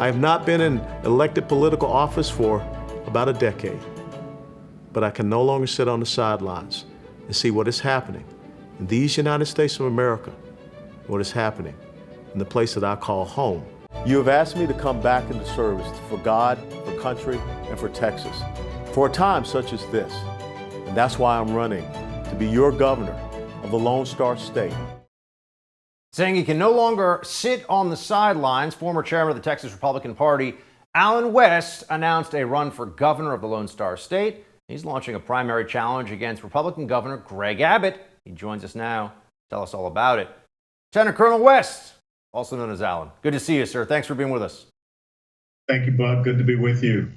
I have not been in elected political office for about a decade, but I can no longer sit on the sidelines and see what is happening in these United States of America, what is happening in the place that I call home. You have asked me to come back into service for God, for country, and for Texas, for a time such as this. And that's why I'm running to be your governor of the Lone Star State. Saying he can no longer sit on the sidelines, former chairman of the Texas Republican Party, Allen West, announced a run for governor of the Lone Star State. He's launching a primary challenge against Republican Governor Greg Abbott. He joins us now to tell us all about it. Lieutenant Colonel West, also known as Allen. Good to see you, sir. Thanks for being with us. Thank you, Buck. Good to be with you.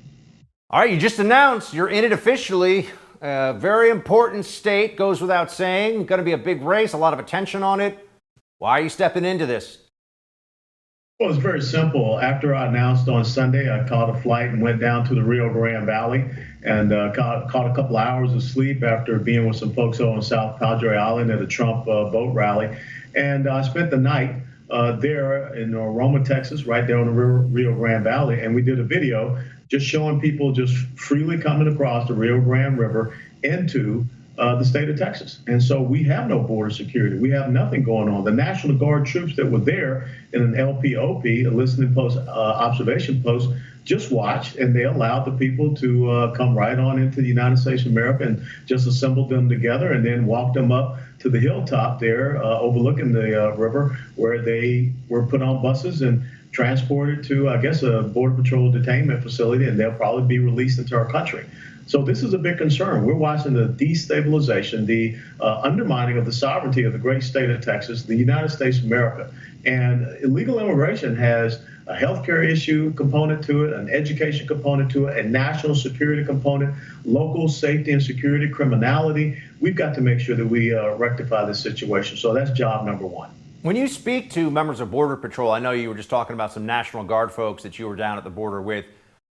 All right, you just announced you're in it officially. A very important state, goes without saying. Going to be a big race, a lot of attention on it. Why are you stepping into this? Well, it's very simple. After I announced on Sunday, I caught a flight and went down to the Rio Grande Valley and caught a couple hours of sleep after being with some folks on South Padre Island at a Trump boat rally. And I spent the night there in Roma, Texas, right there on the Rio Grande Valley. And we did a video just showing people just freely coming across the Rio Grande River into the state of Texas. And so we have no border security. We have nothing going on. The National Guard troops that were there in an LPOP, a listening post, observation post, just watched, and they allowed the people to come right on into the United States of America and just assembled them together and then walked them up to the hilltop there overlooking the river, where they were put on buses and transported to, I guess, a Border Patrol detainment facility, and they'll probably be released into our country. So this is a big concern. We're watching the destabilization, the undermining of the sovereignty of the great state of Texas, the United States of America. And illegal immigration has a healthcare issue component to it, an education component to it, a national security component, local safety and security, criminality. We've got to make sure that we rectify this situation. So that's job number one. When you speak to members of Border Patrol, I know you were just talking about some National Guard folks that you were down at the border with,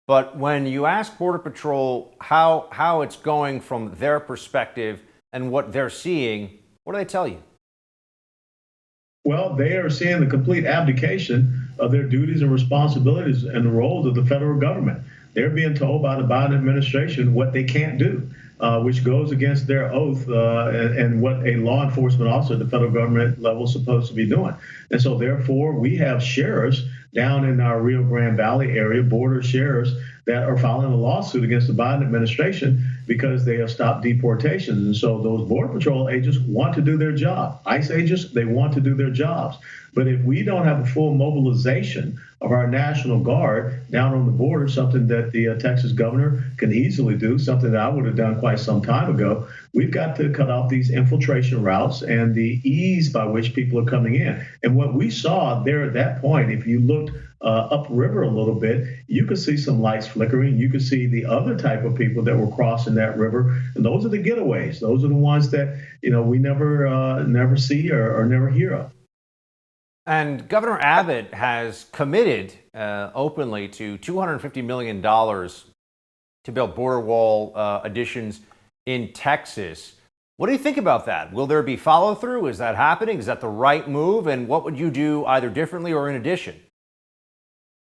but when you ask Border Patrol how it's going from their perspective and what they're seeing, what do they tell you? Well, they are seeing the complete abdication of their duties and responsibilities and the roles of the federal government. They're being told by the Biden administration what they can't do, which goes against their oath and what a law enforcement officer at the federal government level is supposed to be doing. And so therefore, we have sheriffs down in our Rio Grande Valley area, border sheriffs, that are filing a lawsuit against the Biden administration because they have stopped deportations. And so those Border Patrol agents want to do their job. ICE agents, they want to do their jobs. But if we don't have a full mobilization of our National Guard down on the border, something that the Texas governor can easily do, something that I would have done quite some time ago, we've got to cut off these infiltration routes and the ease by which people are coming in. And what we saw there at that point, if you looked upriver a little bit, you could see some lights flickering. You could see the other type of people that were crossing that river. And those are the getaways. Those are the ones that, we never see or never hear of. And Governor Abbott has committed openly to $250 million to build border wall additions in Texas. What do you think about that? Will there be follow through? Is that happening? Is that the right move? And what would you do either differently or in addition?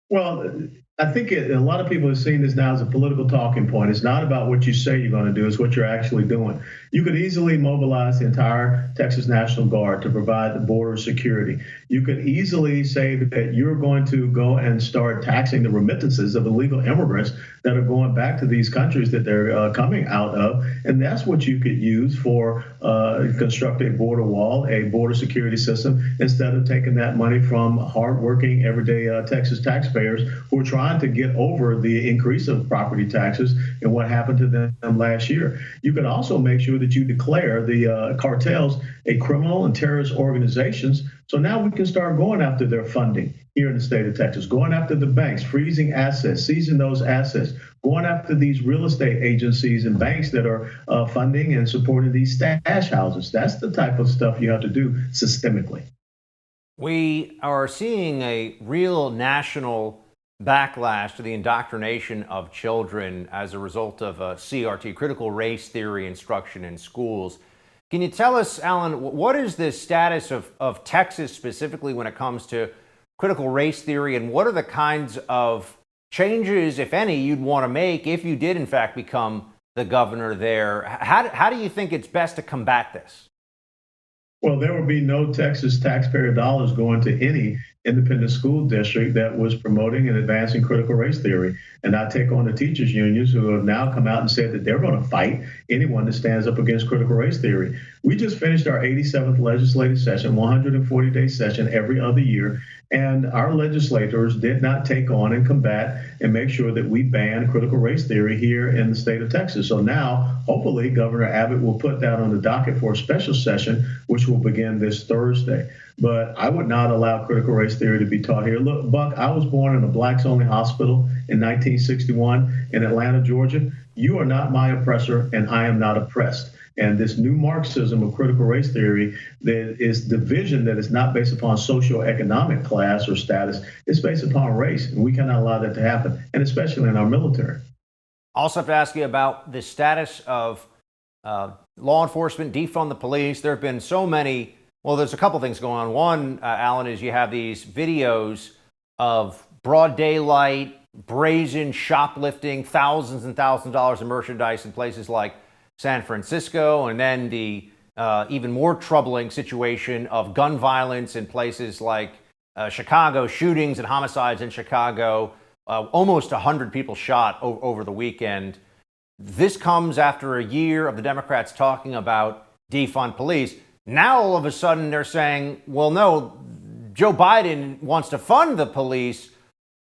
Well, I think a lot of people are seeing this now as a political talking point. It's not about what you say you're going to do, it's what you're actually doing. You could easily mobilize the entire Texas National Guard to provide the border security. You could easily say that you're going to go and start taxing the remittances of illegal immigrants that are going back to these countries that they're coming out of. And that's what you could use for construct a border wall, a border security system, instead of taking that money from hardworking, everyday Texas taxpayers who are trying to get over the increase of property taxes and what happened to them last year. You could also make sure that you declare the cartels a criminal and terrorist organizations. So now we can start going after their funding here in the state of Texas, going after the banks, freezing assets, seizing those assets, going after these real estate agencies and banks that are funding and supporting these stash houses. That's the type of stuff you have to do systemically. We are seeing a real national backlash to the indoctrination of children as a result of CRT, critical race theory instruction in schools. Can you tell us, Alan, what is the status of Texas specifically when it comes to critical race theory, and what are the kinds of changes, if any, you'd want to make if you did, in fact, become the governor there? How do you think it's best to combat this? Well, there will be no Texas taxpayer dollars going to any independent school district that was promoting and advancing critical race theory. And I take on the teachers unions who have now come out and said that they're going to fight anyone that stands up against critical race theory. We just finished our 87th legislative session, 140-day session every other year. And our legislators did not take on and combat and make sure that we ban critical race theory here in the state of Texas. So now, hopefully, Governor Abbott will put that on the docket for a special session, which will begin this Thursday. But I would not allow critical race theory to be taught here. Look, Buck, I was born in a blacks-only hospital in 1961 in Atlanta, Georgia. You are not my oppressor, and I am not oppressed. And this new Marxism of critical race theory that is division that is not based upon socioeconomic class or status, it's based upon race. And we cannot allow that to happen, and especially in our military. Also have to ask you about the status of law enforcement, defund the police. There have been so many. Well, there's a couple things going on. One, Alan, is you have these videos of broad daylight, brazen shoplifting, thousands and thousands of dollars of merchandise in places like San Francisco, and then the even more troubling situation of gun violence in places like Chicago, shootings and homicides in Chicago, almost 100 people shot over the weekend. This comes after a year of the Democrats talking about defund police. Now, all of a sudden, they're saying, well, no, Joe Biden wants to fund the police.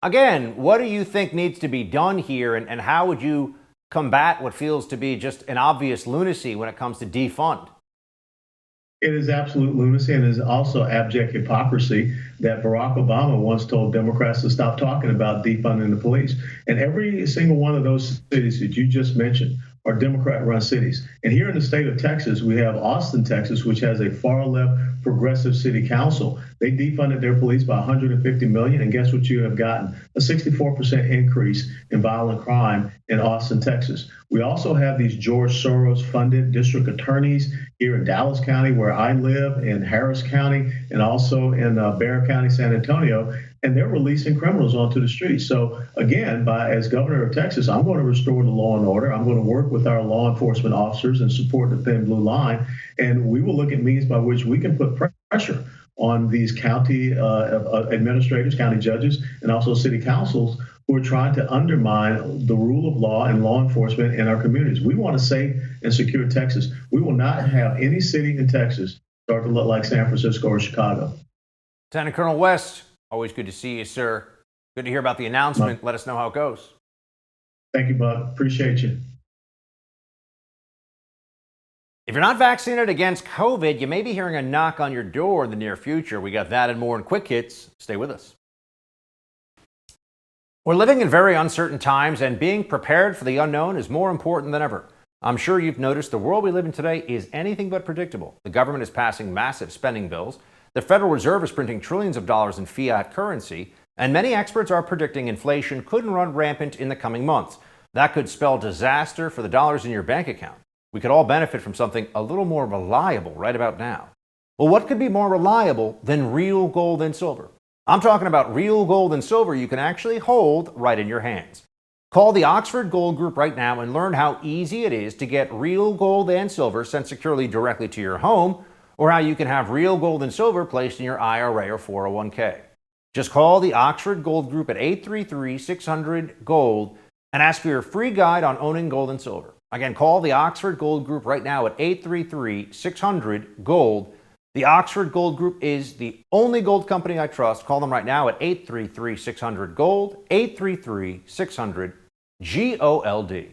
Again, what do you think needs to be done here, and how would you combat what feels to be just an obvious lunacy when it comes to defund? It is absolute lunacy, and it is also abject hypocrisy that Barack Obama once told Democrats to stop talking about defunding the police. And every single one of those cities that you just mentioned are Democrat-run cities. And here in the state of Texas, we have Austin, Texas, which has a far-left progressive city council. They defunded their police by $150 million, and guess what you have gotten? A 64% increase in violent crime in Austin, Texas. We also have these George Soros-funded district attorneys here in Dallas County, where I live, in Harris County, and also in Bexar County, San Antonio, and they're releasing criminals onto the streets. So again, as governor of Texas, I'm going to restore the law and order. I'm going to work with our law enforcement officers and support the Thin Blue Line, and we will look at means by which we can put pressure on these county administrators, county judges, and also city councils who are trying to undermine the rule of law and law enforcement in our communities. We want a safe and secure Texas. We will not have any city in Texas start to look like San Francisco or Chicago. Lieutenant Colonel West, always good to see you, sir. Good to hear about the announcement. Let us know how it goes. Thank you, Buck. Appreciate you. If you're not vaccinated against COVID, you may be hearing a knock on your door in the near future. We got that and more in Quick Hits. Stay with us. We're living in very uncertain times, and being prepared for the unknown is more important than ever. I'm sure you've noticed the world we live in today is anything but predictable. The government is passing massive spending bills. The Federal Reserve is printing trillions of dollars in fiat currency, and many experts are predicting inflation could run rampant in the coming months. That could spell disaster for the dollars in your bank account. We could all benefit from something a little more reliable right about now. Well, what could be more reliable than real gold and silver? I'm talking about real gold and silver you can actually hold right in your hands. Call the Oxford Gold Group right now and learn how easy it is to get real gold and silver sent securely directly to your home, or how you can have real gold and silver placed in your IRA or 401k. Just call the Oxford Gold Group at 833-600-GOLD and ask for your free guide on owning gold and silver. Again, call the Oxford Gold Group right now at 833-600-GOLD. The Oxford Gold Group is the only gold company I trust. Call them right now at 833-600-GOLD, 833-600-GOLD.